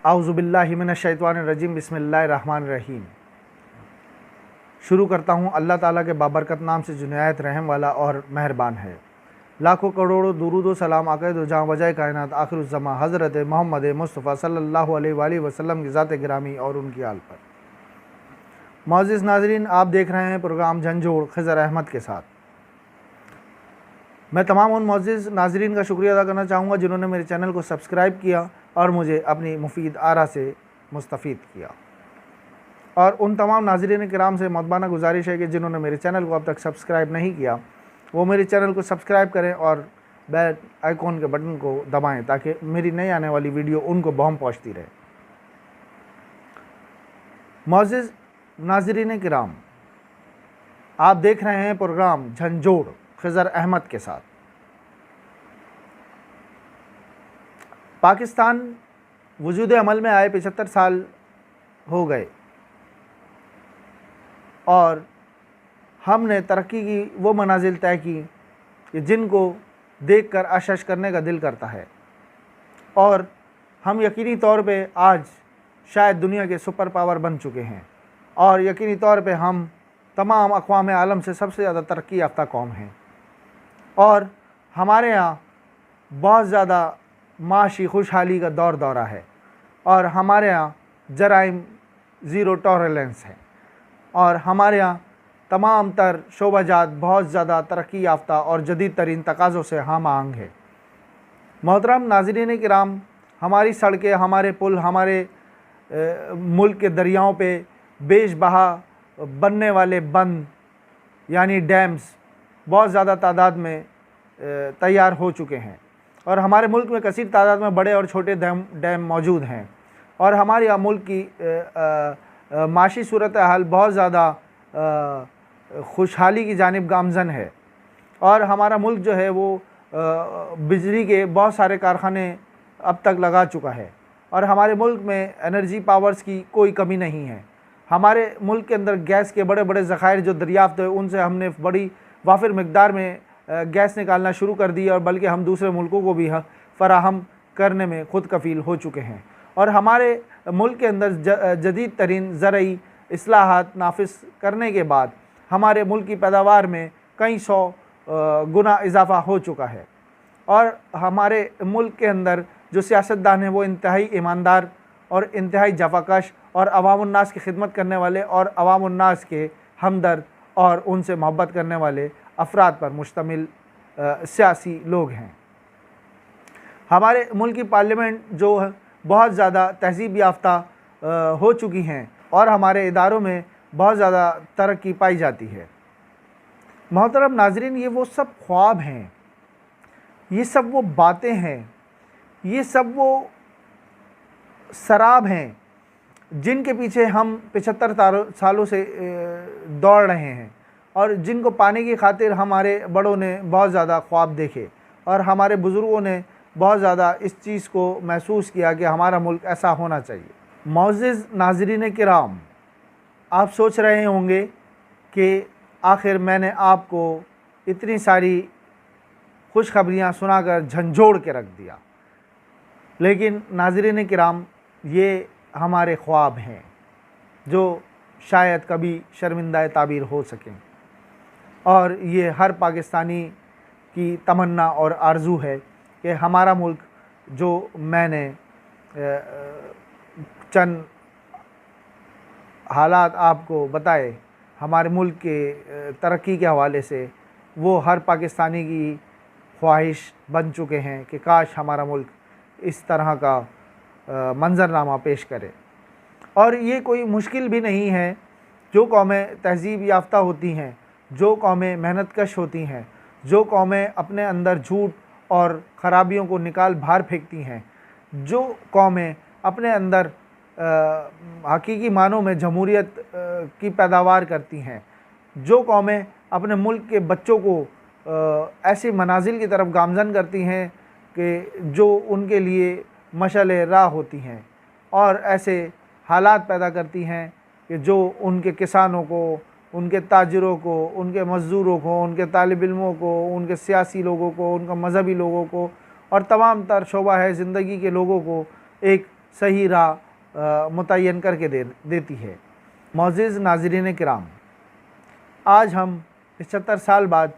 आउज़ुबिल्लाहि मिनश्शैतानिर्रजीम बिस्मिल्लाहिर्रहमानिर्रहीम। शुरू करता हूँ अल्लाह ताला के बाबरकत नाम से जो निहायत रहम वाला और मेहरबान है। लाखों करोड़ों दुरूद व सलाम आक़ाए जहाँ वजह कायनात आखिरुज़्ज़मा हज़रत मोहम्मद मुस्तफ़ा सल्लल्लाहु अलैहि वसल्लम की ज़ात गिरामी और उनकी आल पर। मुअज़्ज़िज़ नाज़रीन, आप देख रहे हैं प्रोग्राम झंझोड़ खिज़र अहमद के साथ। मैं तमाम उन मुअज़्ज़िज़ नाज़रीन का शुक्रिया अदा करना चाहूँगा जिन्होंने मेरे चैनल को सब्सक्राइब किया और मुझे अपनी मुफीद आरा से मुस्तफ़ीद किया, और उन तमाम नाज़रीन किराम से मुतबाना गुजारिश है कि जिन्होंने मेरे चैनल को अब तक सब्सक्राइब नहीं किया वो मेरे चैनल को सब्सक्राइब करें और बेल आइकॉन के बटन को दबाएं ताकि मेरी नई आने वाली वीडियो उनको बहम पहुँचती रहे। मुअज़्ज़िज़ नाज़रीन किराम, आप देख रहे हैं प्रोग्राम झंझोड़ खिज़र अहमद के साथ। पाकिस्तान वजूद अमल में आए 75 साल हो गए और हमने तरक्की की वो मनाजिल तय की कि जिनको देखकर अशश करने का दिल करता है, और हम यकीनी तौर पे आज शायद दुनिया के सुपर पावर बन चुके हैं, और यकीनी तौर पे हम तमाम अक़वाम आलम से सबसे ज़्यादा तरक्की याफ्ता कौम हैं, और हमारे यहाँ बहुत ज़्यादा माशी खुशहाली का दौरा है, और हमारे यहाँ जराइम ज़ीरो टॉलरेंस है, और हमारे यहाँ तमाम तर शोबाजात बहुत ज़्यादा तरक्की याफ्ता और जदीद तरीन तकाज़ों से हम आहंग है। मोहतरम नाज़रीन किराम, हमारी सड़कें, हमारे पुल, हमारे मुल्क के दरियाओं पे बेशबहा बनने वाले बंद यानी डैम्स बहुत ज़्यादा तादाद में तैयार हो चुके हैं, और हमारे मुल्क में कसीर तादाद में बड़े और छोटे डैम मौजूद हैं, और हमारे यहाँ मुल्क की माशी सूरत हाल बहुत ज़्यादा खुशहाली की जानिब गामज़न है, और हमारा मुल्क जो है वो बिजली के बहुत सारे कारखाने अब तक लगा चुका है, और हमारे मुल्क में एनर्जी पावर्स की कोई कमी नहीं है। हमारे मुल्क के अंदर गैस के बड़े बड़े ज़खायर जो दरियाफ़्त है उनसे हमने बड़ी वाफिर मकदार में गैस निकालना शुरू कर दी, और बल्कि हम दूसरे मुल्कों को भी फ़राहम करने में ख़ुद कफ़ील हो चुके हैं, और हमारे मुल्क के अंदर जदीद तरीन ज़रई इस्लाहात नाफिज करने के बाद हमारे मुल्क की पैदावार में कई सौ गुना इजाफ़ा हो चुका है, और हमारे मुल्क के अंदर जो सियासतदान हैं वो इंतहाई ईमानदार और इंतहाई जफ़ाकश और अवामुन्नास की खिदमत करने वाले और अवामुन्नास के हमदर्द और उनसे मोहब्बत करने वाले अफराद पर मुश्तमिल सियासी लोग हैं। हमारे मुल्क की पार्लियामेंट जो है बहुत ज़्यादा तहज़ीब याफ्ता हो चुकी हैं, और हमारे इदारों में बहुत ज़्यादा तरक्की पाई जाती है। मोहतरम नाज़रीन, ये वो सब ख्वाब हैं, ये सब वो बातें हैं, ये सब वो शराब हैं जिनके पीछे हम 75 सालों से दौड़ रहे हैं, और जिनको पाने की खातिर हमारे बड़ों ने बहुत ज़्यादा ख्वाब देखे, और हमारे बुज़ुर्गों ने बहुत ज़्यादा इस चीज़ को महसूस किया कि हमारा मुल्क ऐसा होना चाहिए। मुअज़्ज़िज़ नाज़रीन किराम, आप सोच रहे होंगे कि आखिर मैंने आपको इतनी सारी खुशखबरियाँ सुनाकर झंझोड़ के रख दिया, लेकिन नाज़रीन किराम, ये हमारे ख्वाब हैं जो शायद कभी शर्मिंदा ताबीर हो सकें, और ये हर पाकिस्तानी की तमन्ना और आरज़ू है कि हमारा मुल्क, जो मैंने चंद हालात आपको बताए हमारे मुल्क के तरक्की के हवाले से, वो हर पाकिस्तानी की ख्वाहिश बन चुके हैं कि काश हमारा मुल्क इस तरह का मंज़रनामा पेश करे। और ये कोई मुश्किल भी नहीं है। जो कौमें तहज़ीब याफ्ता होती हैं, जो कौमें मेहनतकश होती हैं, जो कौमें अपने अंदर झूठ और ख़राबियों को निकाल बाहर फेंकती हैं, जो कौमें अपने अंदर हकीकी मानों में जमहूरियत की पैदावार करती हैं, जो कौमें अपने मुल्क के बच्चों को ऐसी मनाजिल की तरफ गामज़न करती हैं कि जो उनके लिए मशाल राह होती हैं, और ऐसे हालात पैदा करती हैं कि जो उनके किसानों को, उनके ताजिरों को, उनके मज़दूरों को, उनके तालिब इल्मों को, उनके सियासी लोगों को, उनका मज़हबी लोगों को और तमाम तर शोबा है ज़िंदगी के लोगों को एक सही राह मुतय्यन करके देती है। मोअज़्ज़िज़ नाज़रीन किराम, आज हम 75 साल बाद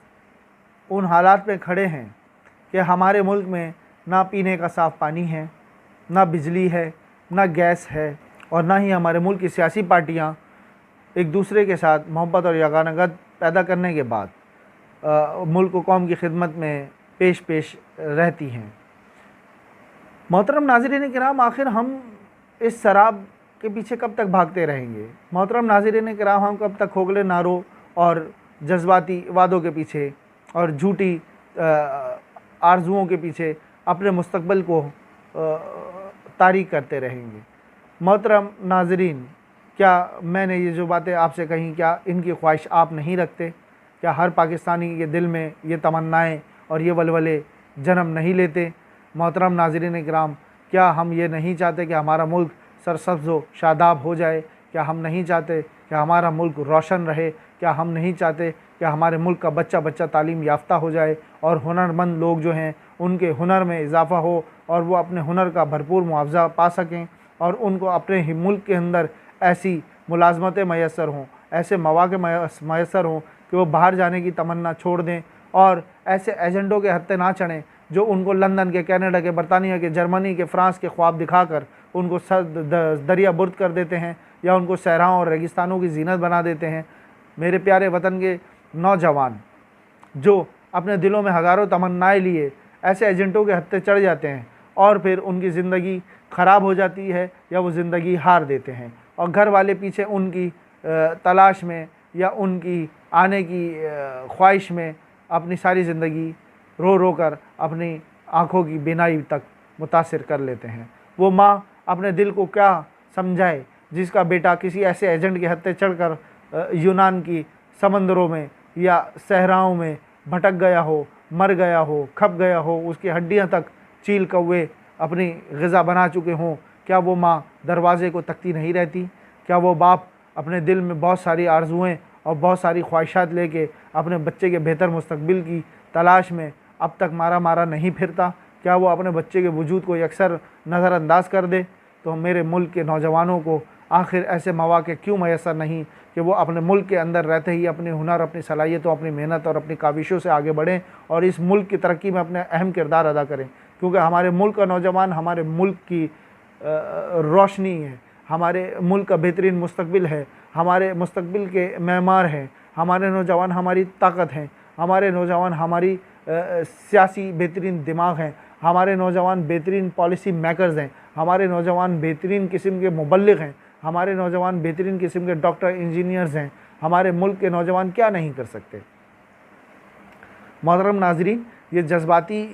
उन हालात में खड़े हैं कि हमारे मुल्क में ना पीने का साफ़ पानी है, ना बिजली है, ना गैस है, और ना ही हमारे मुल्क की सियासी पार्टियां एक दूसरे के साथ मोहब्बत और यगानगत पैदा करने के बाद मुल्क को कौम की खिदमत में पेश रहती हैं। मोहतरम नाज़रीन किराम, आखिर हम इस शराब के पीछे कब तक भागते रहेंगे? मोहतरम नाज़रीन किराम, हम कब तक खोखले नारों और जज्बाती वादों के पीछे और झूठी आरजुओं के पीछे अपने मुस्तकबिल को तारीक करते रहेंगे? मोहतरम नाज़रीन, क्या मैंने ये जो बातें आपसे कहीं, क्या इनकी ख्वाहिश आप नहीं रखते? क्या हर पाकिस्तानी के दिल में ये तमन्नाएं और ये वलवले जन्म नहीं लेते? मोहतरम नाज़रीन किराम, क्या हम ये नहीं चाहते कि हमारा मुल्क सरसब्ज़ व शादाब हो जाए? क्या हम नहीं चाहते कि हमारा मुल्क रोशन रहे? क्या हम नहीं चाहते कि हमारे मुल्क का बच्चा बच्चा तालीम याफ्ता हो जाए और हुनरमंद लोग जो हैं उनके हुनर में इजाफ़ा हो और वो अपने हुनर का भरपूर मुआवजा पा सकें और उनको अपने ही मुल्क के अंदर ऐसी मुलाज़मतें मैसर हों, ऐसे मौक़े मैसर हों कि वो बाहर जाने की तमन्ना छोड़ दें और ऐसे एजेंडों के हत्थे ना चढ़ें जो उनको लंदन के, कनाडा के, बरतानिया के, जर्मनी के, फ़्रांस के ख्वाब दिखाकर उनको दरिया बुर्द कर देते हैं या उनको सहराओं और रेगिस्तानों की जीनत बना देते हैं। मेरे प्यारे वतन के नौजवान जो अपने दिलों में हज़ारों तमन्नाएँ लिए ऐसे एजेंटों के हत्थे चढ़ जाते हैं और फिर उनकी ज़िंदगी ख़राब हो जाती है या वो ज़िंदगी हार देते हैं और घर वाले पीछे उनकी तलाश में या उनकी आने की ख्वाहिश में अपनी सारी ज़िंदगी रो रो कर अपनी आँखों की बीनाई तक मुतासिर कर लेते हैं। वो माँ अपने दिल को क्या समझाए जिसका बेटा किसी ऐसे एजेंट के हत्थे चढ़कर यूनान की समंदरों में या सहराओं में भटक गया हो, मर गया हो, खप गया हो, उसकी हड्डियां तक चील कौवे अपनी ग़िज़ा बना चुके हों। क्या वो माँ दरवाज़े को तकती नहीं रहती? क्या वो बाप अपने दिल में बहुत सारी आरजुएँ और बहुत सारी ख्वाहिशात लेके अपने बच्चे के बेहतर मुस्तकबिल की तलाश में अब तक मारा मारा नहीं फिरता? क्या वो अपने बच्चे के वजूद को अक्सर नज़रअंदाज कर दे? तो मेरे मुल्क के नौजवानों को आखिर ऐसे मौक़े क्यों मैसर नहीं कि वो अपने मुल्क के अंदर रहते ही अपने हुनर, अपनी सलाहियतों, अपनी मेहनत और अपनी काविशों से आगे बढ़ें और इस मुल्क की तरक्की में अपने अहम किरदार अदा करें? क्योंकि हमारे मुल्क का नौजवान हमारे मुल्क की रोशनी है, हमारे मुल्क का बेहतरीन मुस्तकबिल है, हमारे मुस्तकबिल के मेमार हैं। हमारे नौजवान हमारी ताकत हैं, हमारे नौजवान हमारी सियासी बेहतरीन दिमाग हैं, हमारे नौजवान बेहतरीन पॉलिसी मेकर्स हैं, हमारे नौजवान बेहतरीन किस्म के मुबल्लिग हैं, हमारे नौजवान बेहतरीन किस्म के डॉक्टर, इंजीनियर्स हैं। हमारे मुल्क के नौजवान क्या नहीं कर सकते? मोहतरम नाज़रीन, ये जज्बाती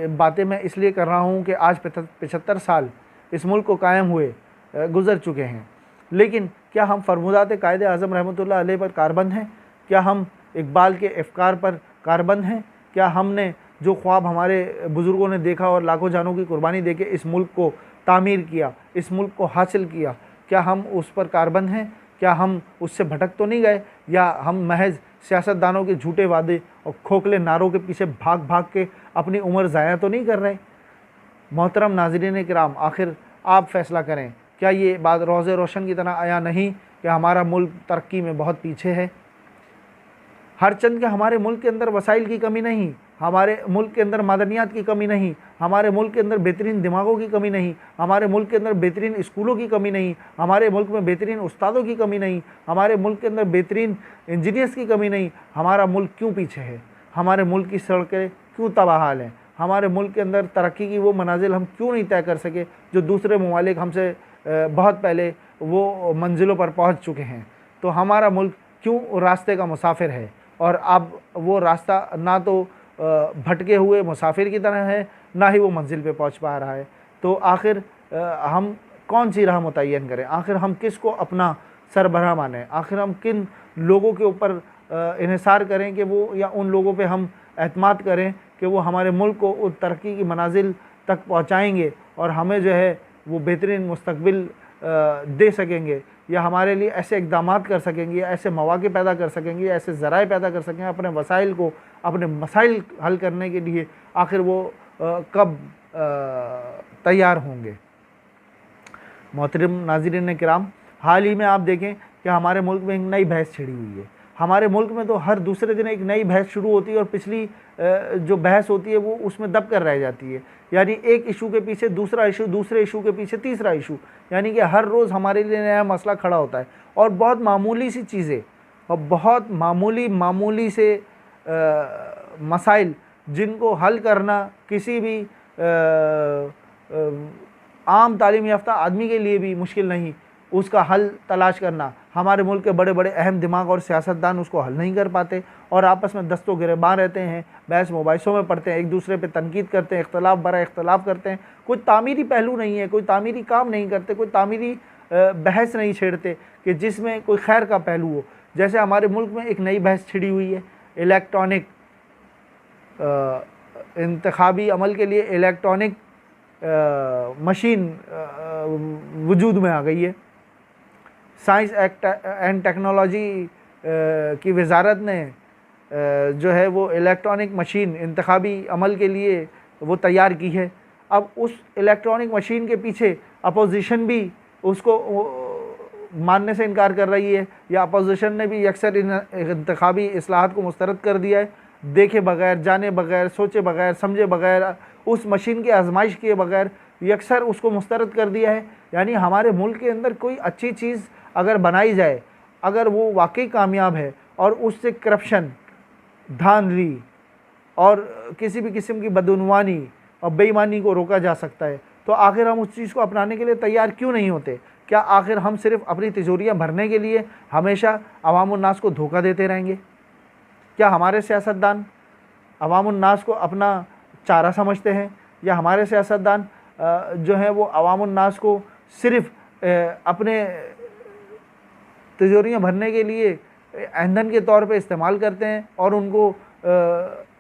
बातें मैं इसलिए कर रहा हूँ कि आज 75 साल इस मुल्क को कायम हुए गुज़र चुके हैं, लेकिन क्या हम फरमुदात कायदे आज़म रहमतुल्लाह अलैह पर कारबंद हैं? क्या हम इकबाल के अफ़कार पर कारबंद हैं? क्या हमने जो ख्वाब हमारे बुज़ुर्गों ने देखा और लाखों जानों की कुर्बानी देके इस मुल्क को तामीर किया, इस मुल्क को हासिल किया, क्या हम उस पर कारबंद हैं? क्या हम उससे भटक तो नहीं गए? या हम महज सियासतदानों के झूठे वादे और खोखले नारों के पीछे भाग भाग के अपनी उम्र ज़ाया तो नहीं कर रहे? मोहतरम नाज़रीन किराम, आखिर आप फ़ैसला करें, क्या ये बात रोज़े रोशन की तरह आया नहीं कि हमारा मुल्क तरक्की में बहुत पीछे है? हर चंद के हमारे मुल्क के अंदर वसाइल की कमी नहीं, हमारे मुल्क के अंदर मादनियात की कमी नहीं, हमारे मुल्क के अंदर बेहतरीन दिमागों की कमी नहीं, हमारे मुल्क के अंदर बेहतरीन स्कूलों की कमी नहीं, हमारे मुल्क में बेहतरीन उस्तादों की कमी नहीं, हमारे मुल्क के अंदर बेहतरीन इंजीनियर्स की कमी नहीं। हमारा मुल्क क्यों पीछे है? हमारे मुल्क की सड़कें क्यों तबाहाल हैं? हमारे मुल्क के अंदर तरक्की की वो मनाजिल हम क्यों नहीं तय कर सके जो दूसरे ममालिक हमसे बहुत पहले वो मंजिलों पर पहुँच चुके हैं? तो हमारा मुल्क क्यों रास्ते का मुसाफिर है और अब वो रास्ता ना तो भटके हुए मुसाफिर की तरह है, ना ही वो मंजिल पे पहुंच पा रहा है? तो आखिर हम कौन सी राह मुतय्यन करें? आखिर हम किसको अपना सरबराह मानें? आखिर हम किन लोगों के ऊपर इन्हिसार करें कि वो, या उन लोगों पे हम एतमाद करें कि वो हमारे मुल्क को उस तरक्की की मनाजिल तक पहुँचाएँगे और हमें जो है वो बेहतरीन मुस्तकबिल दे सकेंगे, या हमारे लिए ऐसे इक़दामात कर सकेंगे, या ऐसे मौक़े पैदा कर सकेंगे, या ऐसे ज़राए पैदा कर सकेंगे अपने वसाइल को, अपने मसाइल हल करने के लिए? आखिर वो कब तैयार होंगे? मोहतरम नाज़रीन किराम, हाल ही में आप देखें कि हमारे मुल्क में एक नई बहस छिड़ी हुई है। हमारे मुल्क में तो हर दूसरे दिन एक नई बहस शुरू होती है और पिछली जो बहस होती है वो उसमें दब कर रह जाती है। यानी एक इशू के पीछे दूसरा इशू, दूसरे इशू के पीछे तीसरा इशू, यानी कि हर रोज़ हमारे लिए नया मसला खड़ा होता है। और बहुत मामूली सी चीज़ें और बहुत मामूली से मसाइल जिनको हल करना किसी भी आम तालीम याफ्ता आदमी के लिए भी मुश्किल नहीं, उसका हल तलाश करना हमारे मुल्क के बड़े बड़े अहम दिमाग और सियासतदान उसको हल नहीं कर पाते और आपस में दस्तों गिरेबान रहते हैं, बहस मुबाहिसों में पढ़ते हैं, एक दूसरे पे तनकीद करते हैं, इख्तलाफ बरा इख्तलाफ करते हैं। कोई तामीरी पहलू नहीं है, कोई तामीरी काम नहीं करते, कोई तामीरी बहस नहीं छेड़ते कि जिसमें कोई खैर का पहलू हो। जैसे हमारे मुल्क में एक नई बहस छिड़ी हुई है, इलेक्ट्रॉनिक इंतखाबी अमल के लिए इलेक्ट्रॉनिक मशीन वजूद में आ गई है। साइंस एंड टेक्नोलॉजी की वजारत ने जो है वो इलेक्ट्रॉनिक मशीन इंतखाबी अमल के लिए वो तैयार की है। अब उस इलेक्ट्रॉनिक मशीन के पीछे अपोजिशन भी उसको मानने से इनकार कर रही है, या अपोजिशन ने भी अक्सर इन इंतखाबी इस्लाहात को मुस्तरद कर दिया है, देखे बगैर, जाने बगैर, सोचे बगैर, समझे बगैर, उस मशीन की आजमाइश किए बगैर अक्सर उसको मुस्तरद कर दिया है। यानी हमारे मुल्क के अंदर कोई अच्छी चीज़ अगर बनाई जाए, अगर वो वाकई कामयाब है और उससे करप्शन, धांधली और किसी भी किस्म की बदउनवानी और बेईमानी को रोका जा सकता है, तो आखिर हम उस चीज़ को अपनाने के लिए तैयार क्यों नहीं होते? क्या आखिर हम सिर्फ़ अपनी तिजोरियाँ भरने के लिए हमेशा अवामुन्नास को धोखा देते रहेंगे? क्या हमारे सियासतदान अवामुन्नास को अपना चारा समझते हैं, या हमारे सियासतदान जो हैं वो अवामुन्नास को सिर्फ़ अपने तिजोरियाँ भरने के लिए ईंधन के तौर पे इस्तेमाल करते हैं और उनको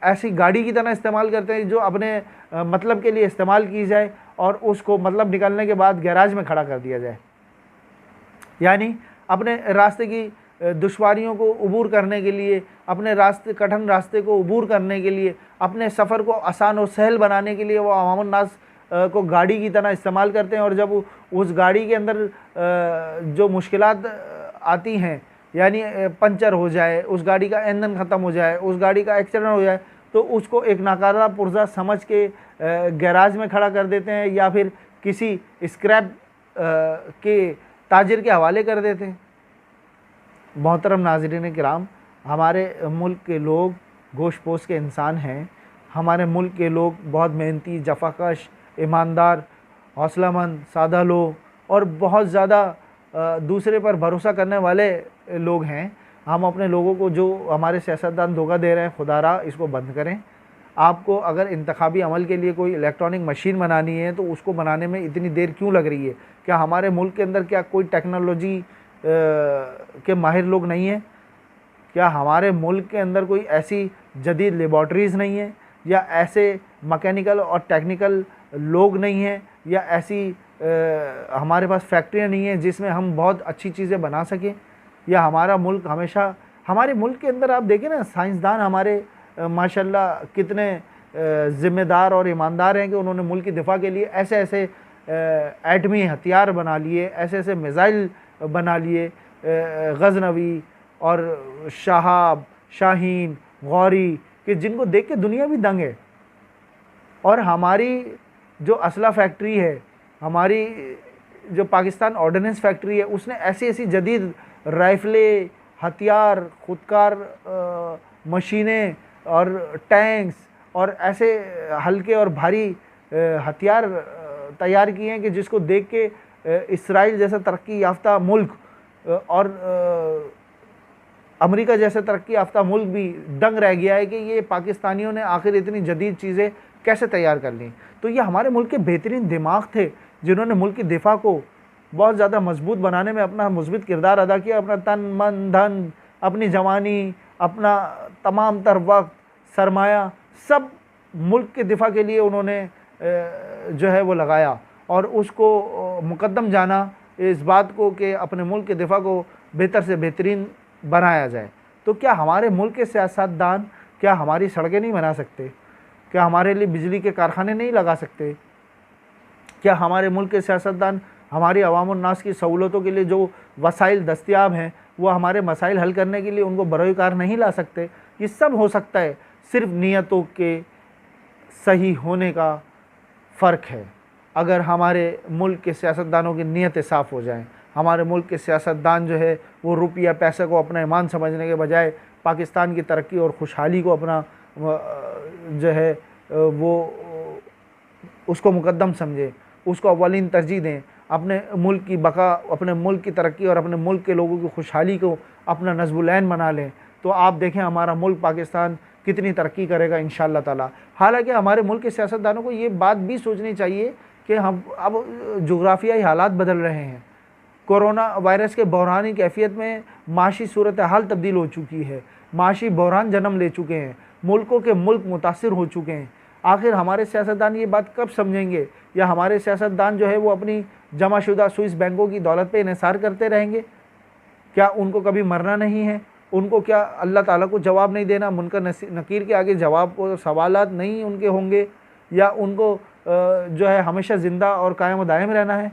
ऐसी गाड़ी की तरह इस्तेमाल करते हैं जो अपने मतलब के लिए इस्तेमाल की जाए और उसको मतलब निकलने के बाद गैराज में खड़ा कर दिया जाए? यानी अपने रास्ते की दुश्वारियों को अबूर करने के लिए, अपने कठिन रास्ते को अबूर करने के लिए, अपने सफ़र को आसान और सहल बनाने के लिए वो अवामुन्नास को गाड़ी की तरह इस्तेमाल करते हैं। और जब उस गाड़ी के अंदर जो मुश्किलात आती हैं, यानी पंचर हो जाए, उस गाड़ी का ईंधन ख़त्म हो जाए, उस गाड़ी का एक्सीडेंट हो जाए, तो उसको एक नाकारा पुर्जा समझ के गैराज में खड़ा कर देते हैं या फिर किसी स्क्रैप के ताजिर के हवाले कर देते हैं। मोहतरम नाज़रीन किराम, हमारे मुल्क के लोग गोश पोश के इंसान हैं। हमारे मुल्क के लोग बहुत मेहनती, जफाकश, ईमानदार, हौसलामंद, सादा लोग और बहुत ज़्यादा दूसरे पर भरोसा करने वाले लोग हैं। हम अपने लोगों को जो हमारे सियासतदान धोखा दे रहे हैं, खुदारा इसको बंद करें। आपको अगर इंतखाबी अमल के लिए कोई इलेक्ट्रॉनिक मशीन बनानी है तो उसको बनाने में इतनी देर क्यों लग रही है? क्या हमारे मुल्क के अंदर क्या कोई टेक्नोलॉजी के माहिर लोग नहीं हैं? क्या हमारे मुल्क के अंदर कोई ऐसी जदीद लेबॉर्ट्रीज़ नहीं है, या ऐसे मैकेनिकल और टेक्निकल लोग नहीं हैं, या ऐसी हमारे पास फैक्ट्रियाँ नहीं हैं जिसमें हम बहुत अच्छी चीज़ें बना सकें? या हमारा मुल्क हमेशा, हमारे मुल्क के अंदर आप देखें ना, साइंसदान हमारे माशाल्लाह कितने ज़िम्मेदार और ईमानदार हैं कि उन्होंने मुल्क की दिफा के लिए ऐसे ऐसे एटमी हथियार बना लिए, ऐसे ऐसे मिज़ाइल बना लिए, गज़नवी और शहाब, शाहीन, गौरी, कि जिनको देख के दुनिया भी दंग है। और हमारी जो असला फैक्ट्री है, हमारी जो पाकिस्तान ऑर्डिनेंस फैक्ट्री है, उसने ऐसी ऐसी जदीद राइफ़लें, हथियार, खुदकार मशीनें और टैंक्स और ऐसे हल्के और भारी हथियार तैयार किए हैं कि जिसको देख के इसराइल जैसा तरक्की याफ्ता मुल्क और अमेरिका जैसे तरक्की याफ्ता मुल्क भी दंग रह गया है कि ये पाकिस्तानियों ने आखिर इतनी जदीद चीज़ें कैसे तैयार कर ली। तो ये हमारे मुल्क के बेहतरीन दिमाग थे जिन्होंने मुल्क की दिफा को बहुत ज़्यादा मजबूत बनाने में अपना मुस्बित किरदार अदा किया। अपना तन, मन, धन, अपनी जवानी, अपना तमाम तर वक्त, सरमाया, सब मुल्क के दिफा के लिए उन्होंने जो है वो लगाया और उसको मुकद्दम जाना इस बात को कि अपने मुल्क के दिफा को बेहतर से बेहतरीन बनाया जाए। तो क्या हमारे मुल्क के सियासतदान क्या हमारी सड़कें नहीं बना सकते? क्या हमारे लिए बिजली के कारखाने नहीं लगा सकते? क्या हमारे मुल्क के सियासतदान हमारी अवामुन्नास की सहूलतों के लिए जो वसाइल दस्तयाब हैं वो हमारे मसाइल हल करने के लिए उनको बरोकार नहीं ला सकते। ये सब हो सकता है, सिर्फ नीयतों के सही होने का फ़र्क है। अगर हमारे मुल्क के सियासतदानों की नीयतें साफ़ हो जाएं, हमारे मुल्क के सियासतदान जो है वो रुपया पैसे को अपना ईमान समझने के बजाय पाकिस्तान की तरक्की और खुशहाली को अपना जो है वो उसको मुकद्दम समझें, उसको अव्वलीन तरजीह दें, अपने मुल्क की बका, अपने मुल्क की तरक्की और अपने मुल्क के लोगों की खुशहाली को अपना नज़्बुल-ऐन बना लें, तो आप देखें हमारा मुल्क पाकिस्तान कितनी तरक्की करेगा इंशाअल्लाह ताला। हालांकि हमारे मुल्क के सियासतदानों को ये बात भी सोचनी चाहिए कि हम अब जोग्राफियाई हालात बदल रहे हैं। कोरोना वायरस के बहरानी कैफियत में माशी सूरत हाल तब्दील हो चुकी है, माशी बहरान जन्म ले चुके हैं, मुल्कों के मुल्क मुतासिर हो चुके हैं। आखिर हमारे सियासतदान ये बात कब समझेंगे, या हमारे सियासतदान जो है वो अपनी जमाशुदा स्विस बैंकों की दौलत पे इन्हिसार करते रहेंगे? क्या उनको कभी मरना नहीं है? उनको क्या अल्लाह ताला को जवाब नहीं देना, मुनकर नकीर के आगे जवाब सवालात नहीं उनके होंगे, या उनको जो है हमेशा ज़िंदा और कायम दायम रहना है?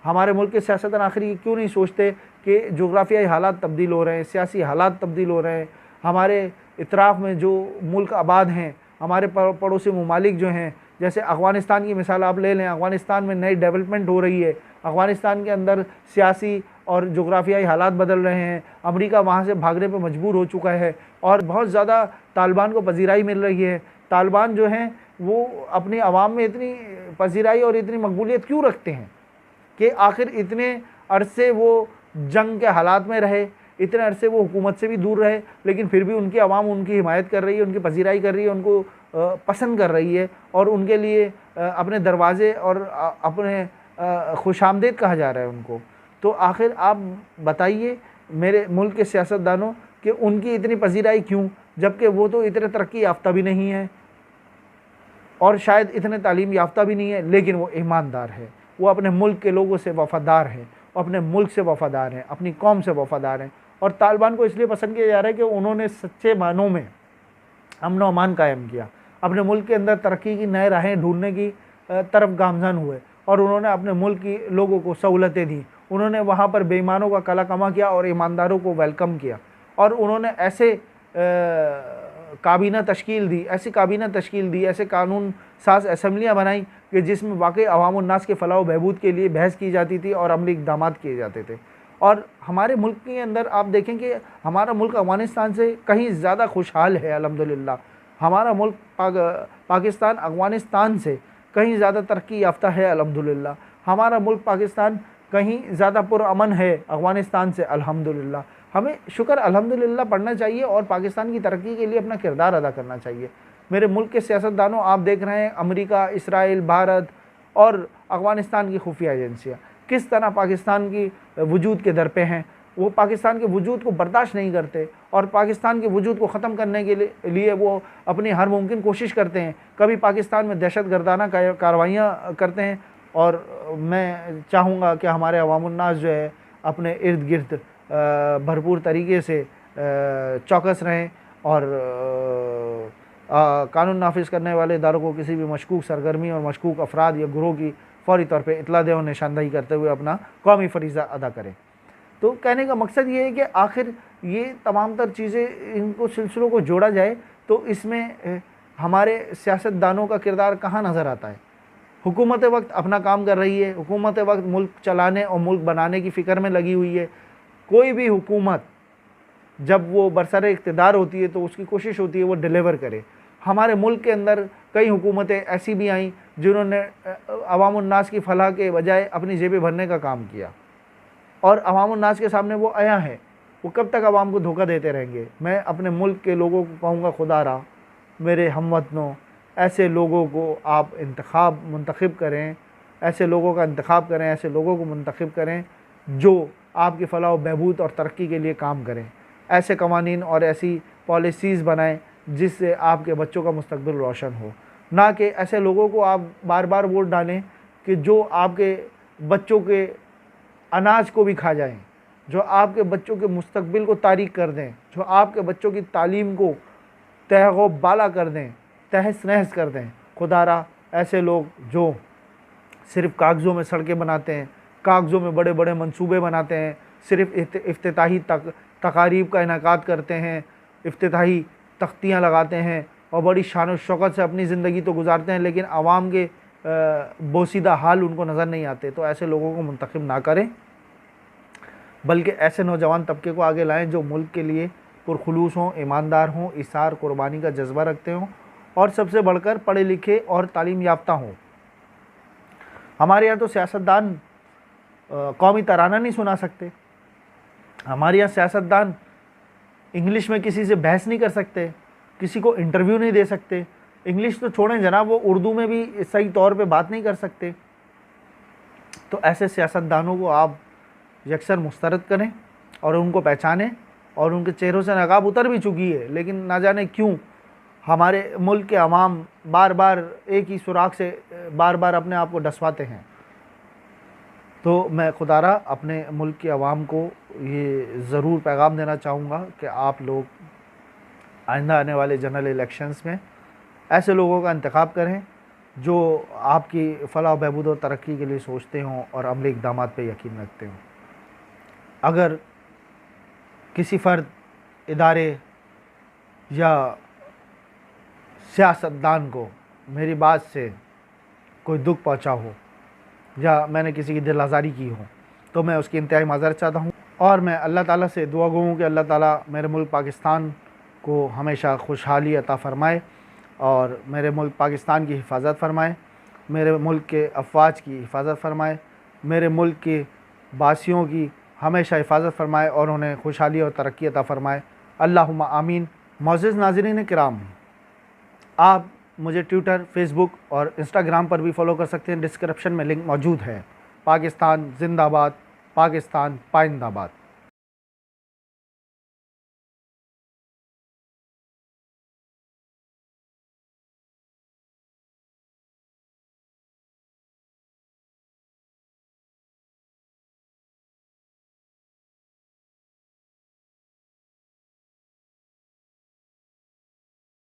हमारे मुल्क के सियासतदान आखिर ये क्यों नहीं सोचते कि जोग्राफियाई हालात तब्दील हो रहे हैं, सियासी हालात तब्दील हो रहे हैं, हमारे इतराफ़ में जो मुल्क आबाद हैं, हमारे पड़ोसी ममालिक जो हैं, जैसे अफ़गानिस्तान की मिसाल आप ले लें, अफ़गानिस्तान में नई डेवलपमेंट हो रही है, अफ़गानिस्तान के अंदर सियासी और जोग्राफियाई हालात बदल रहे हैं, अमेरिका वहाँ से भागने पर मजबूर हो चुका है और बहुत ज़्यादा तालिबान को पजीराई मिल रही है। तालिबान जो हैं वो अपनी आवाम में इतनी पजीराई और इतनी मकबूलियत क्यों रखते हैं कि आखिर इतने अरसे वो जंग के हालात में रहे, इतने अरसे वो हुकूमत से भी दूर रहे, लेकिन फिर भी उनकी आवाम उनकी हिमायत कर रही है, उनकी पजीराई कर रही है, उनको पसंद कर रही है और उनके लिए अपने दरवाज़े और अपने खुशामदीद कहा जा रहा है उनको। तो आखिर आप बताइए मेरे मुल्क के सियासतदानों कि उनकी इतनी पजीराई क्यों, जबकि वो तो इतने तरक्की याफ्ता भी नहीं है और शायद इतने तालीम याफ्ता भी नहीं है, लेकिन वो ईमानदार है, वो अपने मुल्क के लोगों से वफ़ादार हैं, अपने मुल्क से वफ़ादार हैं, अपनी कौम से वफ़ादार हैं। और तालिबान को इसलिए पसंद किया जा रहा है कि उन्होंने सच्चे मानों में अमन व अमान कायम किया, अपने मुल्क के अंदर तरक्की की नए राहें ढूंढने की तरफ गामज़न हुए और उन्होंने अपने मुल्क की लोगों को सहूलतें दी। उन्होंने वहाँ पर बेईमानों का कला कमा किया और ईमानदारों को वेलकम किया और उन्होंने ऐसे काबीना तश्कील दी, ऐसी काबीना तश्कील दी, ऐसे कानून साज असम्बलियाँ बनाई कि जिसमें वाकई अवामुन्नास के फ़लाह व बहबूद के लिए बहस की जाती थी और अमली इक़दामात किए जाते थे। और हमारे मुल्क के अंदर आप देखें कि हमारा मुल्क अफ़गानिस्तान से कहीं ज़्यादा खुशहाल है अल्हम्दुलिल्लाह। हमारा मुल्क पाकिस्तान अफ़गानिस्तान से कहीं ज़्यादा तरक्की याफ्ता है अल्हम्दुलिल्लाह। हमारा मुल्क पाकिस्तान कहीं ज़्यादा पुरअमन है अफ़गानिस्तान से अल्हम्दुलिल्लाह। हमें शुक्र अल्हम्दुलिल्लाह पढ़ना चाहिए और पाकिस्तान की तरक्की के लिए अपना किरदार अदा करना चाहिए। मेरे मुल्क के सियासतदानों आप देख रहे हैं अमेरिका, इसराइल, भारत और अफ़गानिस्तान की खुफिया एजेंसियाँ किस तरह पाकिस्तान की वजूद के दर पे हैं। वो पाकिस्तान के वजूद को बर्दाश्त नहीं करते और पाकिस्तान के वजूद को ख़त्म करने के लिए वो अपनी हर मुमकिन कोशिश करते हैं। कभी पाकिस्तान में दहशतगर्दाना कार्रवाइयाँ करते हैं और मैं चाहूँगा कि हमारे अवामुन्नास जो है अपने इर्द गिर्द भरपूर तरीके से चौकस रहें और कानून नाफिज करने वाले इदारों को किसी भी मशकूक सरगर्मी और मशकूक अफराद या ग्रोह की फौरी तौर पे इतला दें और निशानदही करते हुए अपना कौमी फ़रीज़ा अदा करें। तो कहने का मकसद ये है कि आखिर ये तमाम तर चीज़ें इनको सिलसिलों को जोड़ा जाए तो इसमें हमारे सियासतदानों का किरदार कहाँ नज़र आता है। हुकूमत वक्त अपना काम कर रही है, हुकूमत वक्त मुल्क चलाने और मुल्क बनाने की फ़िक्र में लगी हुई है। कोई भी हुकूमत जब वो बरसरे इक़्तिदार होती है तो उसकी कोशिश होती है वो डिलीवर करे। हमारे मुल्क के अंदर कई हुकूमतें ऐसी भी आईं जिन्होंने अवामुन्नास की फलाह के बजाय अपनी जेबें भरने का काम किया और अवामुन्नास के सामने वो आया है। वो कब तक अवाम को धोखा देते रहेंगे। मैं अपने मुल्क के लोगों को कहूँगा, खुदा रहा मेरे हमवतनों, ऐसे लोगों को आप मुंतखब करें, ऐसे लोगों का इंतखाब करें, ऐसे लोगों को मुंतखब करें जो आपकी फलाह व बहबूद और तरक्की के लिए काम करें। ऐसे कवानीन और ऐसी पॉलिसीज़ बनाएं जिससे आपके बच्चों का मुस्तकबिल रोशन हो, ना कि ऐसे लोगों को आप बार बार वोट डालें कि जो आपके बच्चों के अनाज को भी खा जाएं, जो आपके बच्चों के मुस्तकबिल को तारीक कर दें, जो आपके बच्चों की तालीम को तहगो बाला कर दें, तहस नहस कर दें। खुदारा ऐसे लोग जो सिर्फ़ कागज़ों में सड़कें बनाते हैं, कागज़ों में बड़े बड़े मंसूबे बनाते हैं, सिर्फ़ इफ्तिताही तकारीब का इनेकाद करते हैं, इफ्तिताही तख्तियाँ लगाते हैं और बड़ी शान और शौकत से अपनी ज़िंदगी तो गुजारते हैं, लेकिन आवाम के बोसीदा हाल उनको नज़र नहीं आते। तो ऐसे लोगों को मुंतखब ना करें, बल्कि ऐसे नौजवान तबके को आगे लाएं जो मुल्क के लिए पुरखुलूस हों, ईमानदार हों, इसार कुर्बानी का जज्बा रखते हों और सबसे बढ़कर पढ़े लिखे और तालीम याफ्ता हों। हमारे यहाँ तो सियासतदान कौमी तराना नहीं सुना सकते, हमारे यहाँ सियासतदान इंग्लिश में किसी से बहस नहीं कर सकते, किसी को इंटरव्यू नहीं दे सकते। इंग्लिश तो छोड़ें जनाब, वो उर्दू में भी सही तौर पे बात नहीं कर सकते। तो ऐसे सियासतदानों को आप यकसर मुस्तरद करें और उनको पहचानें। और उनके चेहरों से नकाब उतर भी चुकी है, लेकिन ना जाने क्यों हमारे मुल्क के अवाम बार बार एक ही सुराख से बार बार अपने आप को डसवाते हैं। तो मैं खुदारा अपने मुल्क के अवाम को ये ज़रूर पैगाम देना चाहूँगा कि आप लोग आइंदा आने वाले जनरल इलेक्शंस में ऐसे लोगों का इंतखाब करें जो आपकी फलाह बहबूद और तरक्की के लिए सोचते हों और अमली इक़दामात पे यकीन रखते हों। अगर किसी फ़र्द, इदारे या सियासतदान को मेरी बात से कोई दुख पहुंचा हो या मैंने किसी की दिल आज़ारी की हो तो मैं उसकी इंतहाई माज़रत चाहता हूँ। और मैं अल्लाह ताला से दुआ गो हूँ कि अल्लाह ताला मेरे मुल्क पाकिस्तान को हमेशा खुशहाली अता फ़रमाए और मेरे मुल्क पाकिस्तान की हिफाजत फ़रमाए, मेरे मुल्क के अफवाज की हिफाजत फ़रमाए, मेरे मुल्क के बासियों की हमेशा हिफाजत फ़रमाए और उन्हें खुशहाली और तरक्की अता फ़रमाए। अल्लाहुम्मा आमीन। मोअज़्ज़िज़ नाज़रीन किराम, आप मुझे ट्विटर, फेसबुक और इंस्टाग्राम पर भी फॉलो कर सकते हैं, डिस्क्रिप्शन में लिंक मौजूद है। पाकिस्तान जिंदाबाद, पाकिस्तान पाइंदाबाद।